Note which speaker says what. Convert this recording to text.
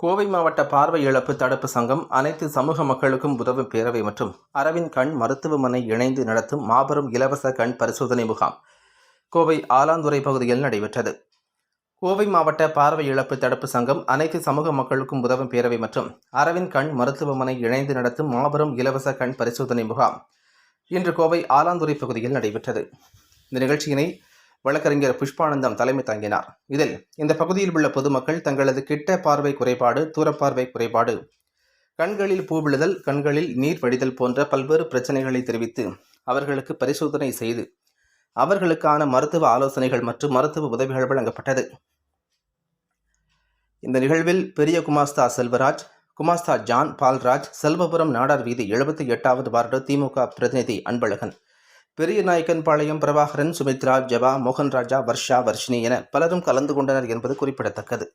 Speaker 1: கோவை மாவட்ட பார்வை இழப்பு தடுப்பு சங்கம் அனைத்து சமூக மக்களுக்கும் உதவும் பேரவை மற்றும் அரவிந்த் கண் மருத்துவமனை இணைந்து நடத்தும் மாபெரும் இலவச கண் பரிசோதனை முகாம் கோவை ஆலாந்துறை பகுதியில் நடைபெற்றது. கோவை மாவட்ட பார்வை இழப்பு தடுப்பு சங்கம் அனைத்து சமூக மக்களுக்கும் உதவும் பேரவை மற்றும் அரவிந்த் கண் மருத்துவமனை இணைந்து நடத்தும் மாபெரும் இலவச கண் பரிசோதனை முகாம் இன்று கோவை ஆலாந்துறை பகுதியில் நடைபெற்றது. இந்த நிகழ்ச்சியினை வழக்கறிஞர் புஷ்பானந்தம் தலைமை தாங்கினார். இதில் இந்த பகுதியில் உள்ள பொதுமக்கள் தங்களது கிட்ட பார்வை குறைபாடு, தூரப்பார்வை குறைபாடு, கண்களில் பூ விழுதல், கண்களில் நீர் வடிதல் போன்ற பல்வேறு பிரச்சனைகளை தெரிவித்து அவர்களுக்கு பரிசோதனை செய்து அவர்களுக்கான மருத்துவ ஆலோசனைகள் மற்றும் மருத்துவ உதவிகள் வழங்கப்பட்டது. இந்த நிகழ்வில் பெரிய குமாஸ்தா செல்வராஜ், குமாஸ்தா ஜான் பால்ராஜ், செல்வபுரம் நாடார் வீதி 78வது வார்டு திமுக பிரதிநிதி அன்பழகன், பெரிய நாயக்கன்பாளையம் பிரபாகரன், சுமித்ரா, ஜபா, மோகன்ராஜா, வர்ஷா, வர்ஷினி என பலரும் கலந்து கொண்டனர் என்பது குறிப்பிடத்தக்கது.